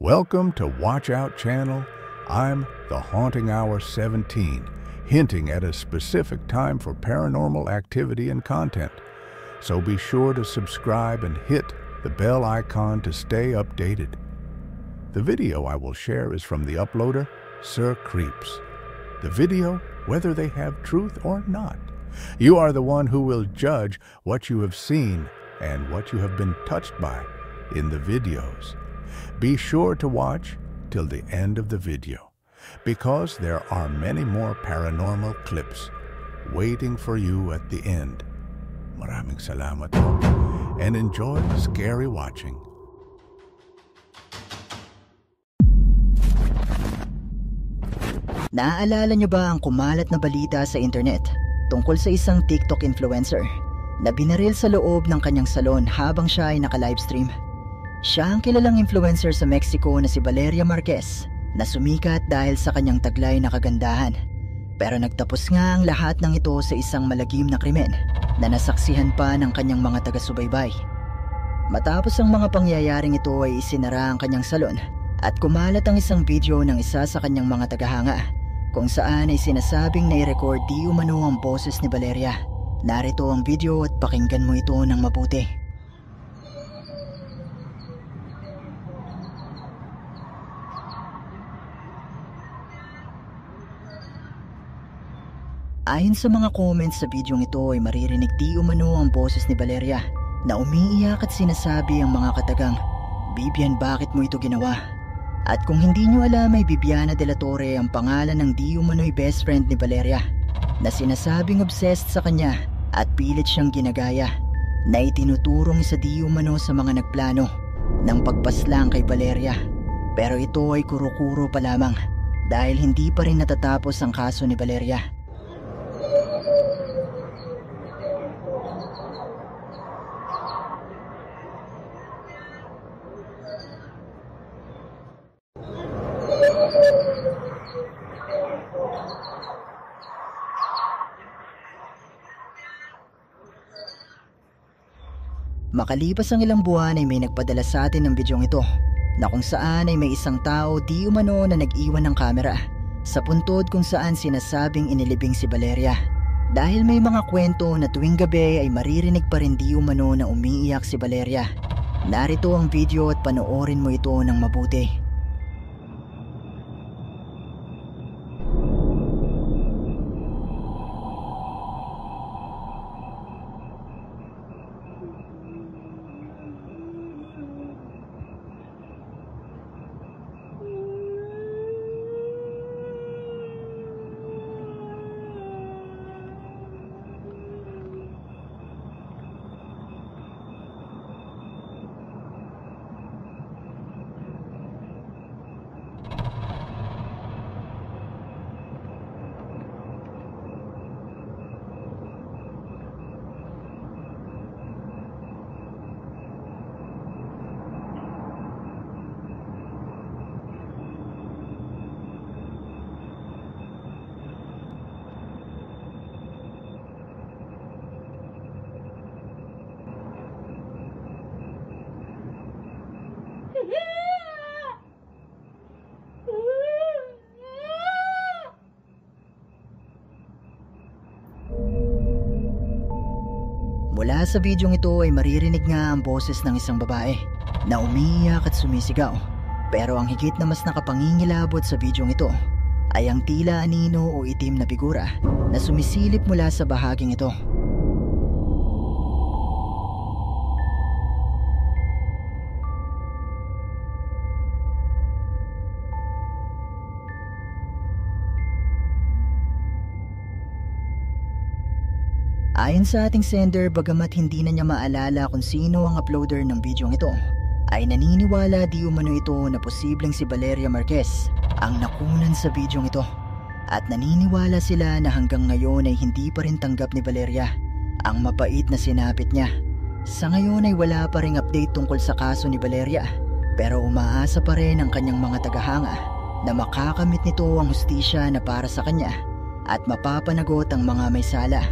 Welcome to Watch Out Channel. I'm the Haunting Hour 17, hinting at a specific time for paranormal activity and content. So be sure to subscribe and hit the bell icon to stay updated. The video I will share is from the uploader, Sir Creeps. The video, whether they have truth or not. You are the one who will judge what you have seen and what you have been touched by in the videos. Be sure to watch till the end of the video, because there are many more paranormal clips waiting for you at the end. Maraming salamat po, and enjoy scary watching. Naaalala niyo ba ang kumalat na balita sa internet tungkol sa isang TikTok influencer na binaril sa loob ng kanyang salon habang siya ay naka-livestream? Siya ang kilalang influencer sa Mexico na si Valeria Marquez na sumikat dahil sa kanyang taglay na kagandahan. Pero nagtapos nga ang lahat ng ito sa isang malagim na krimen na nasaksihan pa ng kanyang mga taga-subaybay. Matapos ang mga pangyayaring ito ay isinara ang kanyang salon at kumalat ang isang video ng isa sa kanyang mga tagahanga kung saan ay sinasabing nai-record di umano ang boses ni Valeria. Narito ang video at pakinggan mo ito ng mabuti. Ayon sa mga comments sa bidyong ito ay maririnig di umano ang boses ni Valeria na umiiyak at sinasabi ang mga katagang, "Bibian, bakit mo ito ginawa?" At kung hindi nyo alam ay Bibiana de la Torre ang pangalan ng di umano'y best friend ni Valeria na sinasabing obsessed sa kanya at pilit siyang ginagaya na itinuturong sa di umano sa mga nagplano ng pagpaslang kay Valeria. Pero ito ay kuro-kuro pa lamang dahil hindi pa rin natatapos ang kaso ni Valeria. Makalipas ang ilang buwan ay may nagpadala sa atin ng bidyong ito na kung saan ay may isang tao di umano na nag-iwan ng kamera sa puntod kung saan sinasabing inilibing si Valeria. Dahil may mga kwento na tuwing gabi ay maririnig pa rin di umano na umiiyak si Valeria. Narito ang video at panoorin mo ito ng mabuti. Mula sa bidyong ito ay maririnig nga ang boses ng isang babae na umiiyak at sumisigaw. Pero ang higit na mas nakapangingilabot sa bidyong ito ay ang tila anino o itim na figura na sumisilip mula sa bahaging ito. Ayon sa ating sender, bagamat hindi na niya maalala kung sino ang uploader ng bidyong ito, ay naniniwala di umano ito na posibleng si Valeria Marquez ang nakunan sa bidyong ito. At naniniwala sila na hanggang ngayon ay hindi pa rin tanggap ni Valeria ang mapait na sinapit niya. Sa ngayon ay wala pa ring update tungkol sa kaso ni Valeria, pero umaasa pa rin ang kanyang mga tagahanga na makakamit nito ang hustisya na para sa kanya at mapapanagot ang mga may sala.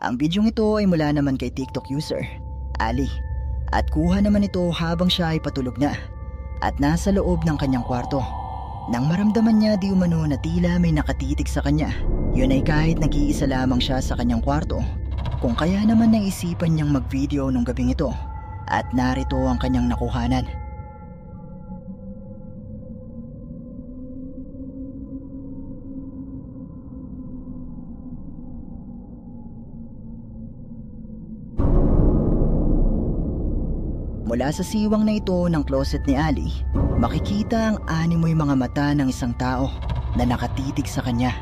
Ang bidyong ito ay mula naman kay TikTok user, Ali, at kuha naman ito habang siya ay patulog na at nasa loob ng kanyang kwarto. Nang maramdaman niya di umano na tila may nakatitig sa kanya, yun ay kahit nag-iisa lamang siya sa kanyang kwarto, kung kaya naman naisipan niyang mag-video nung gabing ito at narito ang kanyang nakuhanan. Mula sa siwang na ito ng closet ni Ali, makikita ang animoy mga mata ng isang tao na nakatitig sa kanya.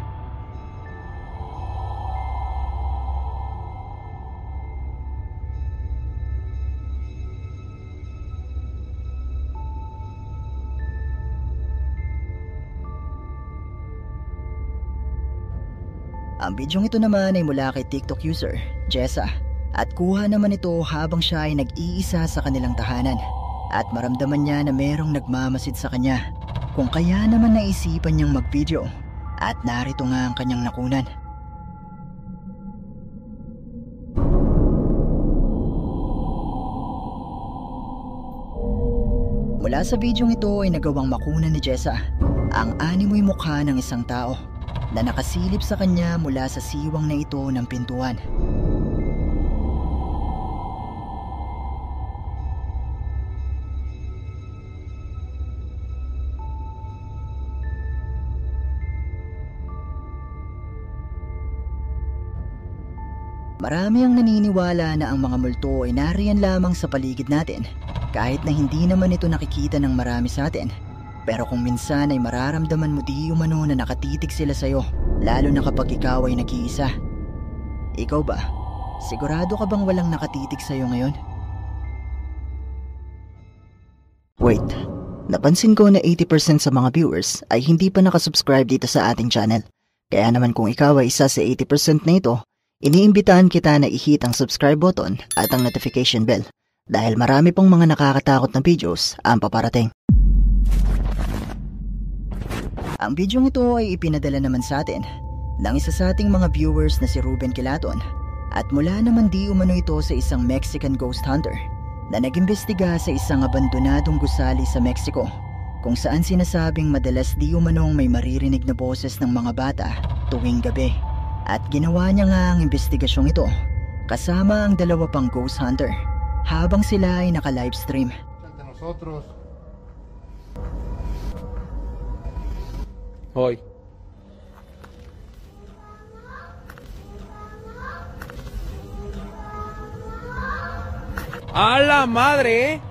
Ang bidyong ito naman ay mula kay TikTok user, Jessa, at kuha naman ito habang siya ay nag-iisa sa kanilang tahanan at maramdaman niya na merong nagmamasid sa kanya, kung kaya naman naisipan niyang mag-video at narito nga ang kanyang nakunan. Mula sa bidyong ito ay nagawang makunan ni Jessa ang animoy mukha ng isang tao na nakasilip sa kanya mula sa siwang na ito ng pintuan. Marami ang naniniwala na ang mga multo ay nariyan lamang sa paligid natin kahit na hindi naman ito nakikita ng marami sa atin. Pero kung minsan ay mararamdaman mo di umano na nakatitig sila sa'yo, lalo na kapag ikaw ay nag-iisa. Ikaw ba? Sigurado ka bang walang nakatitig sa'yo ngayon? Wait, napansin ko na 80% sa mga viewers ay hindi pa nakasubscribe dito sa ating channel. Kaya naman kung ikaw ay isa sa 80% na ito, iniimbitahan kita na i-hit ang subscribe button at ang notification bell dahil marami pong mga nakakatakot na videos ang paparating. Ang bidyong ito ay ipinadala naman sa atin ng isa sa ating mga viewers na si Ruben Kilaton at mula naman di umano ito sa isang Mexican ghost hunter na nag-imbestiga sa isang abandonadong gusali sa Mexico kung saan sinasabing madalas di umanong may maririnig na boses ng mga bata tuwing gabi. At ginawa niya nga ang investigasyong ito kasama ang dalawa pang ghost hunter habang sila ay naka-livestream. Hoy. ¡A la madre!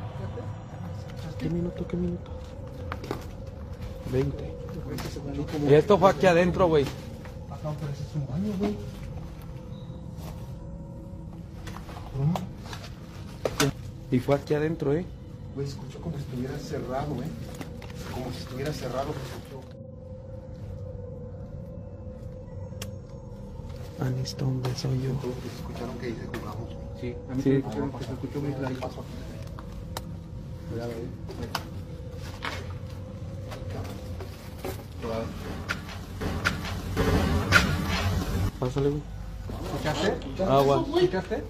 ¿Qué minuto? 20. Y esto fue aquí adentro, güey. No, pero ese es un baño, güey. Y fue aquí adentro, Güey, escuchó como si estuviera cerrado, Como si estuviera cerrado, escuchó. Anista, ¿dónde soy yo? Escucharon que dice jugamos. Sí, A mí sí. se escuchó muy clarito. Cuidado, Pásale, güey. ¿Escuchaste? Agua. ¿Escuchaste?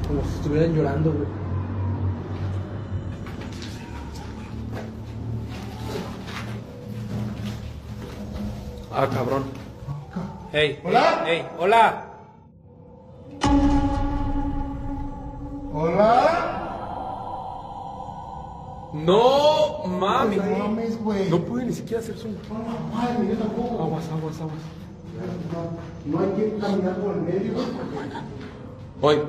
Como si estuvieran llorando, güey. Ah, cabrón. Hey. ¿Hola? Hey, hola. ¿Hola? No mami. No mames, güey. No pude ni siquiera hacer zoom. Ay, yo tampoco. Aguas. No hay que caminar por el medio. Oye.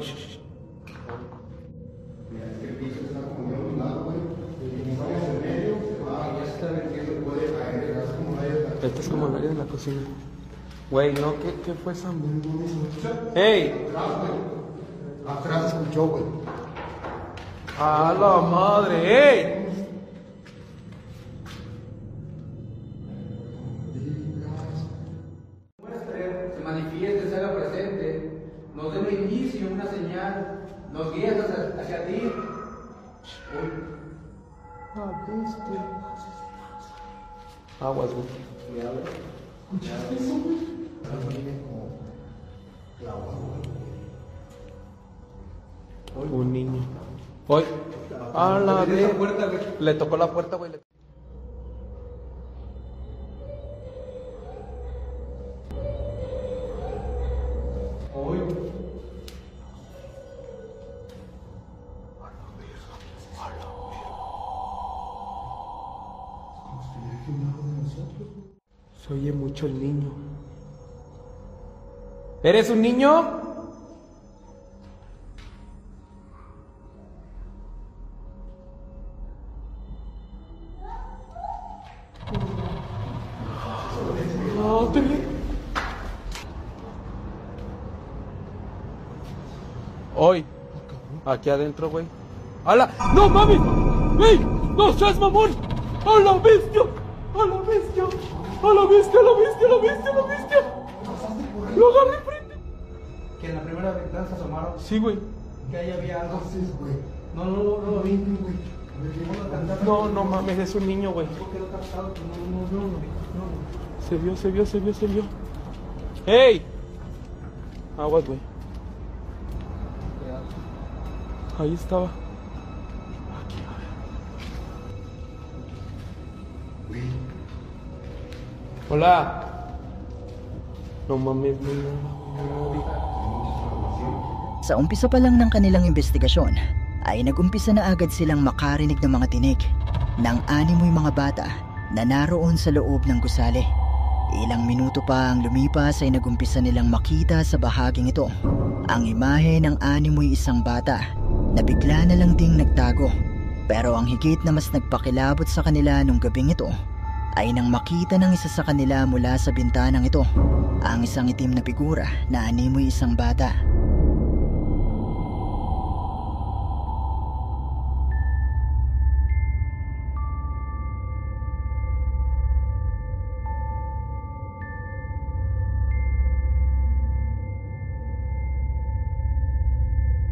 Esta es como el área de la cocina. Güey, no, ¿qué fue esa? ¡Ey! Atrás escuchó, güey. ¡A la madre! ¡Ey! Se manifieste, se haga presente, nos dé un inicio, una señal, nos guíe hacia ti. Aguas, güey. Un niño. Hoy. A la vez. Le tocó la puerta, güey. Hoy. Se oye mucho el niño. ¿Eres un niño? Hoy, aquí adentro, güey. ¡Hala! ¡No mames! ¡Ey! ¡No seas mamón! ¡A la bestia! ¡A la bestia! ¡A la bestia! ¡A la bestia! ¡A la bestia! ¡A la bestia! ¡Lo agarré enfrente! Que en la primera ventana se asomaron. Sí, güey. Que ahí había algo. No lo vi, güey. No mames, es un niño, güey. Se vio. ¡Ey! Aguas, güey. Ahí estaba. Aquí, a ver. Hola. No mames, no. Sa umpisa pa lang ng kanilang investigasyon, ay nagumpisa na agad silang makarinig ng mga tinig ng animoy mga bata na naroon sa loob ng gusali. Ilang minuto pa ang lumipas ay nagumpisa nilang makita sa bahaging ito ang imahe ng animoy isang bata na bigla na lang ding nagtago. Pero ang higit na mas nagpakilabot sa kanila nung gabing ito ay nang makita ng isa sa kanila mula sa bintanang ito ang isang itim na figura na animoy isang bata.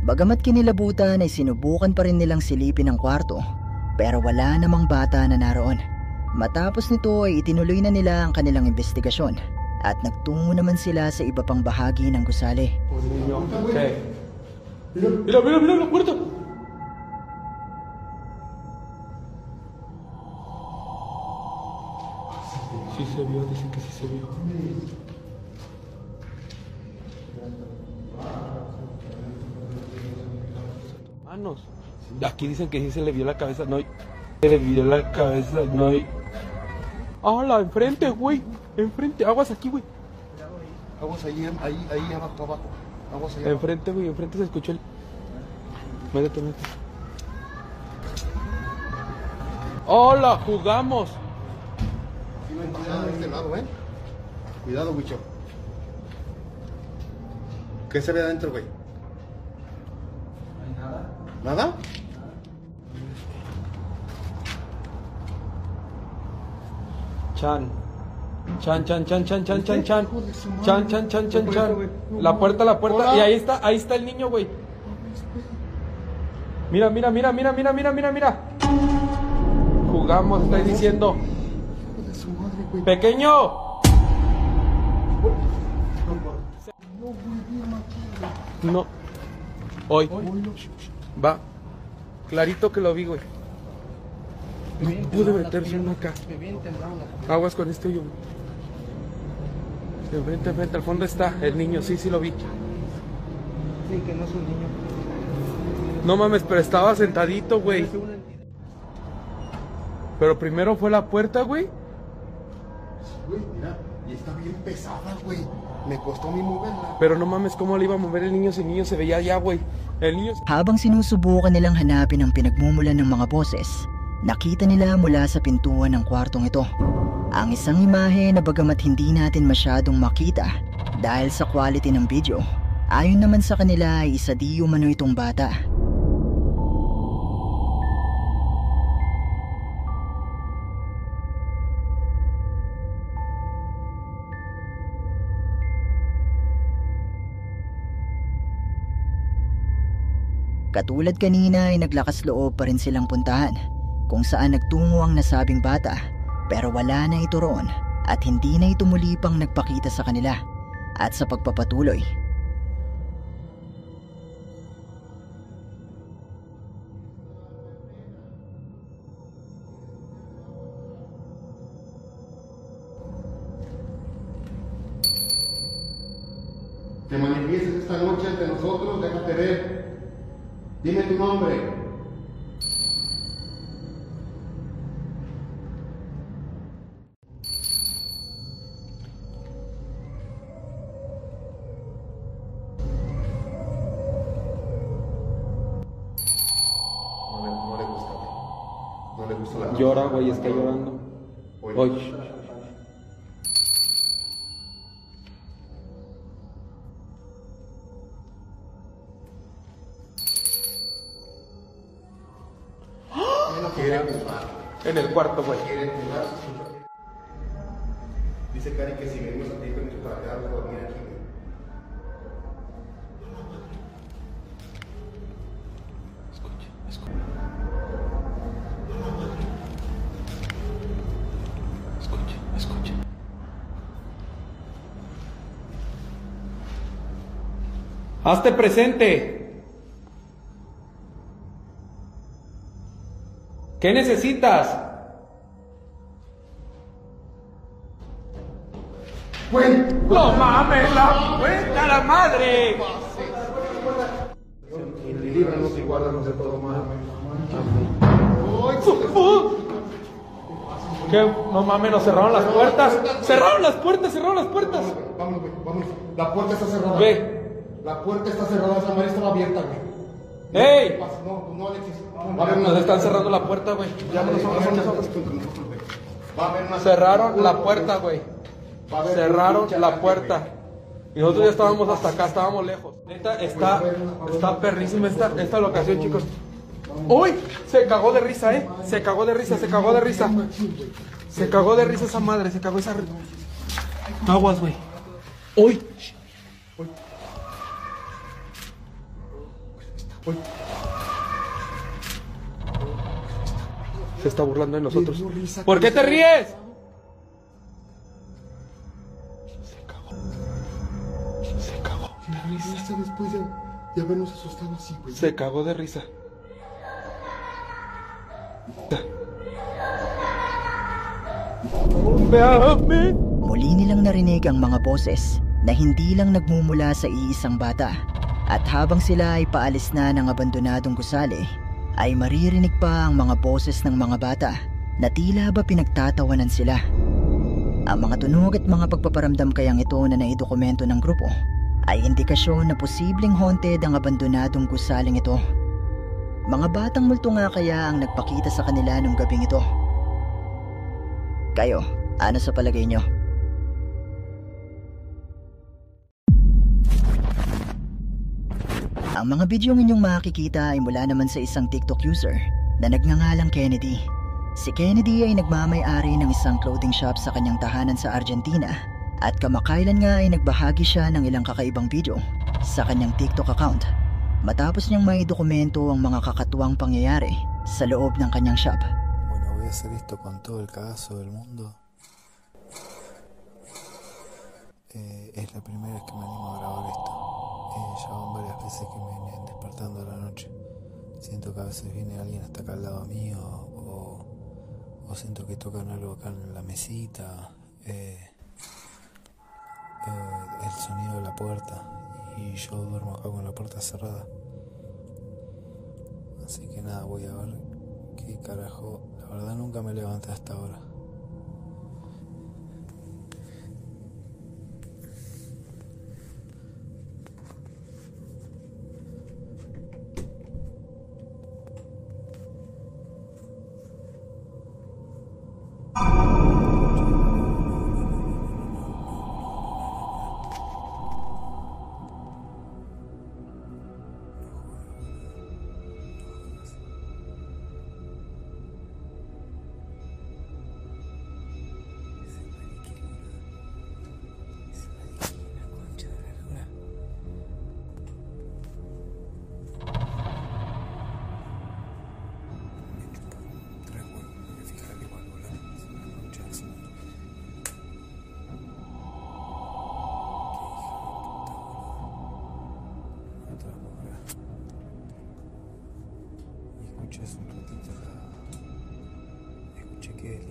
Bagamat kinilabutan ay sinubukan pa rin nilang silipin ang kwarto, pero wala namang bata na naroon. Matapos nito ay itinuloy na nila ang kanilang investigasyon at nagtungo naman sila sa iba pang bahagi ng gusali. Un niño. ¿Qué? Mira la puerta. Sí se vio, dicen que sí se vio. Manos. Aquí dicen que sí se le vio la cabeza, no. Se le vio la cabeza, no. ¡Hala! Enfrente, güey. Enfrente. Aguas aquí, güey. Aguas ahí abajo. Aguas ahí. Enfrente, güey. Enfrente se escuchó el. Métete. ¡Hola! ¡Jugamos! Cuidado de este lado, Cuidado, Wicho. ¿Qué se ve adentro, güey? ¿Nada? Chan. La puerta. Hola. Y ahí está el niño, güey. Mira. Jugamos, estoy diciendo. Pequeño. No. Hoy. Va. Clarito que lo vi, güey. No pude meterse uno acá. Aguas con este hoyo. Enfrente, al fondo está el niño, sí lo vi. Sí, que no es un niño. No mames, pero estaba sentadito, güey. Pero primero fue la puerta, güey. Güey, mira, y está bien pesada, güey. Me costó a mí moverla. Pero no mames, ¿cómo le iba a mover el niño si el niño se veía allá, güey? El niño... Habang sinusubukan nilang hanapin ang pinagmumulan ng mga boses, nakita nila mula sa pintuan ng kwartong ito ang isang imahe na bagamat hindi natin masyadong makita dahil sa quality ng video, ayon naman sa kanila ay isa di umano itong bata. Katulad kanina ay naglakas loob pa rin silang puntahan kung saan nagtungo ang nasabing bata, pero wala na ito roon at hindi na ito muli pang nagpakita sa kanila at sa pagpapatuloy. Te manifiestes esta noche ante nosotros, déjate ver. Dime tu nombre. No le gusta, güey. No le gusta la... Llora, güey, está llorando. Oye. Quiere jugar. En el cuarto, güey. Quiere jugar. Dice Cari que si venimos a pedir permiso para quedarnos a dormir aquí, güey. Escucha. Hazte presente. ¿Qué necesitas? ¡Güey! ¡No mames, la cuenta la madre! Líbranos y guárdanos de todo mal. ¿Qué? No mames, nos cerraron las puertas. ¡Cerraron las puertas! Vámonos, güey, vámonos. La puerta está cerrada. Ve. La puerta está cerrada, esa madre estaba abierta, güey. ¡Ey! No, Alexis. Nos están cerrando la puerta, güey. Vámonos. Cerraron la puerta, güey. Cerraron la puerta. Y nosotros ya estábamos hasta acá, estábamos lejos. Neta, está perrísima esta locación, chicos. ¡Uy! Se cagó de risa, ¿eh? Se cagó de risa. Se cagó de risa esa madre, se cagó esa... Aguas, güey. ¡Uy! Se está burlando de nosotros. ¿Por qué te ríes? Se cagó. ¿Qué risa después de habernos asustado así, güey? Se cagó de risa. Véame. Muli nilang narinig ang mga boses na hindi lang nagmumula sa iisang bata. At habang sila ay paalis na ng abandonadong gusali, ay maririnig pa ang mga boses ng mga bata na tila ba pinagtatawanan sila. Ang mga tunog at mga pagpaparamdam kayang ito na naidokumento ng grupo ay indikasyon na posibleng haunted ang abandonadong gusaling ito. Mga batang multo nga kaya ang nagpakita sa kanila nung gabing ito. Kayo, ano sa palagay nyo? Ang mga bidyong inyong makikita ay mula naman sa isang TikTok user na nagngangalang Kennedy. Si Kennedy ay nagmamay-ari ng isang clothing shop sa kanyang tahanan sa Argentina at kamakailan nga ay nagbahagi siya ng ilang kakaibang video sa kanyang TikTok account matapos niyang may dokumento ang mga kakatuwang pangyayari sa loob ng kanyang shop. Bueno, voy a hacer esto con todo el cagazo del mundo. Es la primera vez que me animo a grabar esto. Ya van varias veces que me vienen despertando a la noche. Siento que a veces viene alguien hasta acá al lado mío o siento que tocan algo acá en la mesita. El sonido de la puerta y yo duermo acá con la puerta cerrada. Así que nada, voy a ver qué carajo. La verdad nunca me levanté hasta ahora.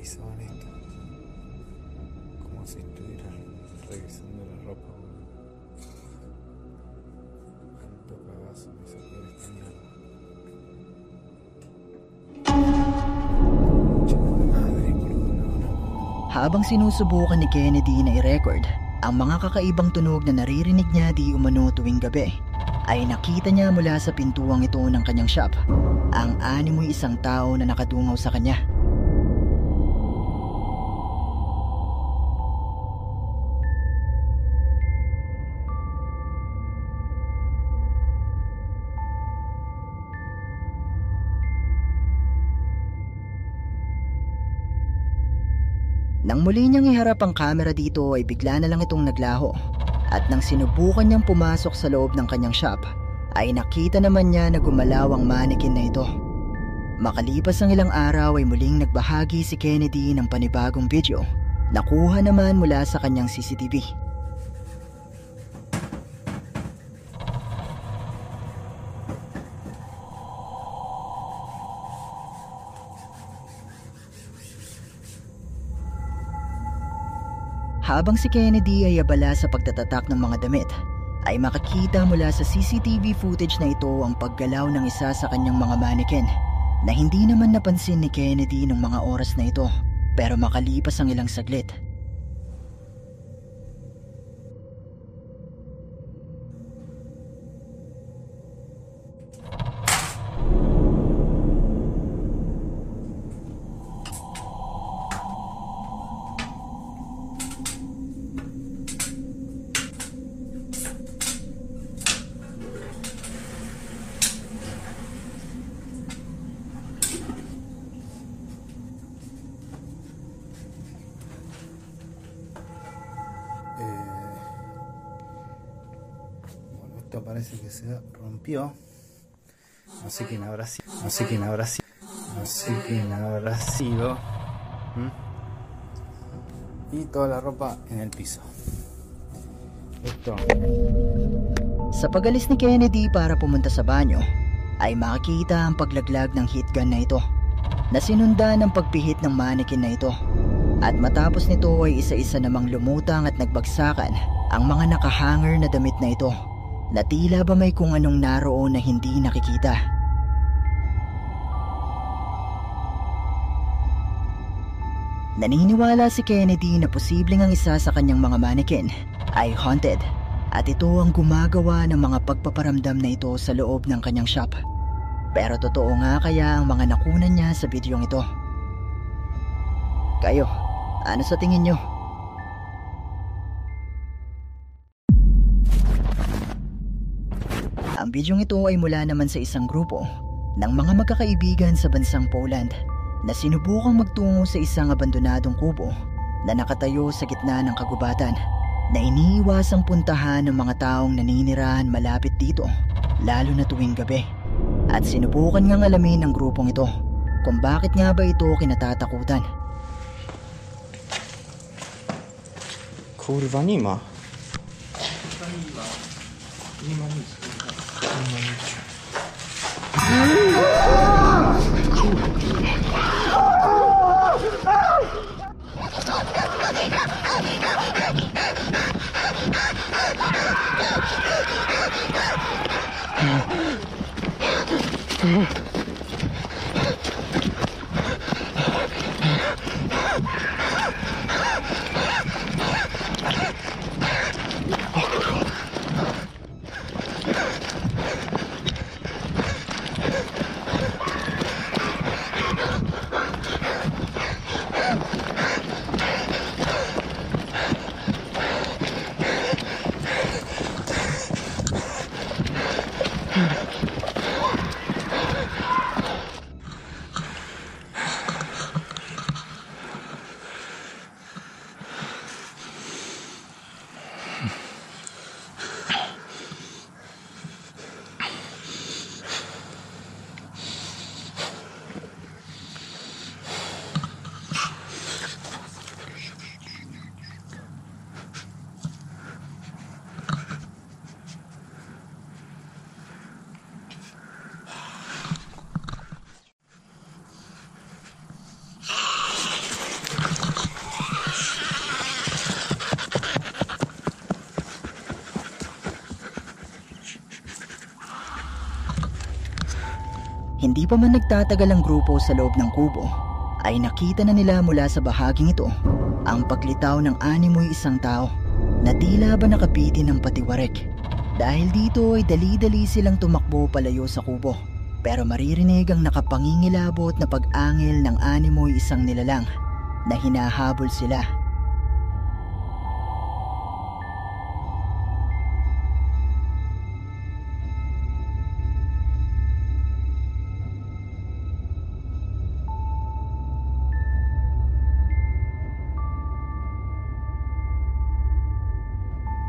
utilizaban esto como si estuvieran revisando la ropa, boludo. Tanto cagazo me sacó de esta mierda. Madre, boludo, no. Habang sinusubukan ni Kennedy na i-record ang mga kakaibang tunog na naririnig niya di umano tuwing gabi, ay nakita niya mula sa pintuang ito ng kanyang shop ang animoy isang tao na nakadungaw sa kanya. Nang muli niyang iharap ang kamera dito ay bigla na lang itong naglaho, at nang sinubukan niyang pumasok sa loob ng kanyang shop ay nakita naman niya na gumalaw ang mannequin na ito. Makalipas ang ilang araw ay muling nagbahagi si Kennedy ng panibagong video na kuha naman mula sa kanyang CCTV. Habang si Kennedy ay abala sa pagtatatak ng mga damit, ay makikita mula sa CCTV footage na ito ang paggalaw ng isa sa kanyang mga mannequin na hindi naman napansin ni Kennedy nung mga oras na ito, pero makalipas ang ilang saglit. Esto parece que se rompió. No sé quién habrá sido. No sé quién habrá sido. No sé quién habrá sido. Y toda la ropa en el piso. Esto. Sa pag-alis ni Kennedy para pumunta sa banyo, ay makikita ang paglaglag ng heat gun na ito, na sinundan ng pagpihit ng mannequin na ito. At matapos nito ay isa-isa namang lumutang at nagbagsakan ang mga nakahanger na damit na ito, na tila ba may kung anong naroon na hindi nakikita. Naniniwala si Kennedy na posibleng ang isa sa kanyang mga mannequin ay haunted, at ito ang gumagawa ng mga pagpaparamdam na ito sa loob ng kanyang shop. Pero totoo nga kaya ang mga nakunan niya sa bidyong ito? Kayo, ano sa tingin nyo? Ang bidyong ito ay mula naman sa isang grupo ng mga magkakaibigan sa bansang Poland na sinubukang magtungo sa isang abandonadong kubo na nakatayo sa gitna ng kagubatan, na iniiwasang puntahan ng mga taong naninirahan malapit dito, lalo na tuwing gabi. At sinubukan ngang alamin ng grupong ito kung bakit nga ba ito kinatatakutan. Kurwa, nie ma. Hindi pa man nagtatagal ang grupo sa loob ng kubo, ay nakita na nila mula sa bahaging ito ang paglitaw ng animoy isang tao na tila ba nakapitin ng patiwarek. Dahil dito ay dali-dali silang tumakbo palayo sa kubo, pero maririnig ang nakapangingilabot na pag-angil ng animoy isang nilalang na hinahabol sila.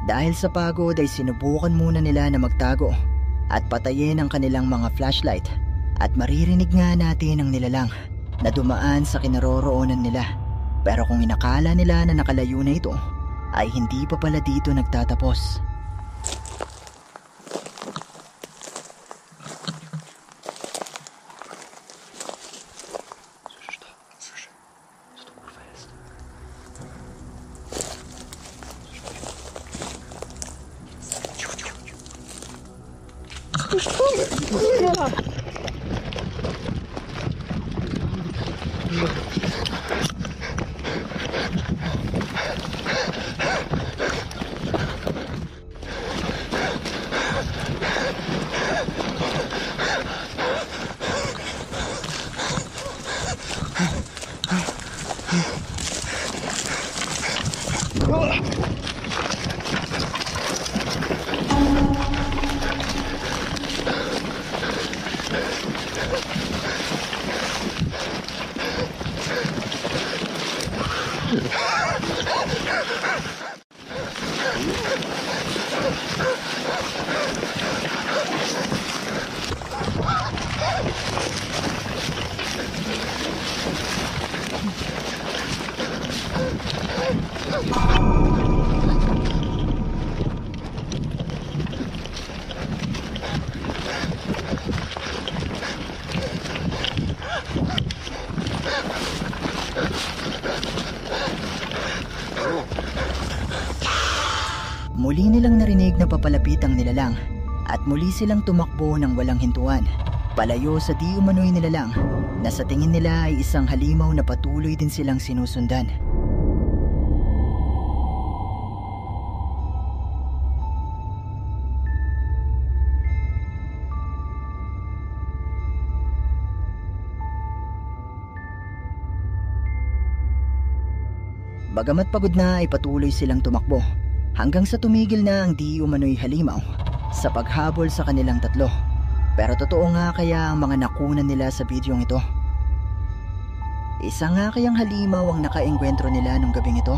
Dahil sa pagod ay sinubukan muna nila na magtago at patayin ang kanilang mga flashlight, at maririnig nga natin ang nilalang na dumaan sa kinaroroonan nila. Pero kung inakala nila na nakalayo na ito, ay hindi pa pala dito nagtatapos. Muli nilang narinig na papalapit ang nilalang at muli silang tumakbo ng walang hintuan, palayo sa di umano'y nilalang na sa tingin nila ay isang halimaw na patuloy din silang sinusundan. Bagamat pagod na ay patuloy silang tumakbo hanggang sa tumigil na ang di umano'y halimaw sa paghabol sa kanilang tatlo. Pero totoo nga kaya ang mga nakunan nila sa bidyong ito? Isa nga kayang halimaw ang nakaengkwentro nila nung gabing ito?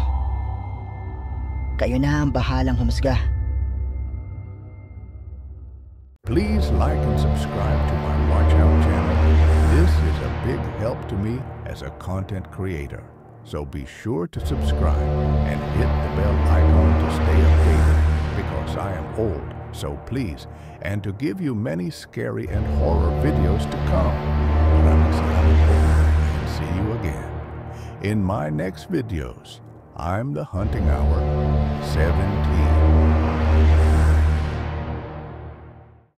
Kayo na ang bahalang humusga. Please like and subscribe to my Watch Out channel. This is a big help to me as a content creator. So be sure to subscribe and hit the bell icon to stay updated, because I am old, so please, and to give you many scary and horror videos to come. Maraming salamat po, and see you again in my next videos. I'm the Hunting Hour 17.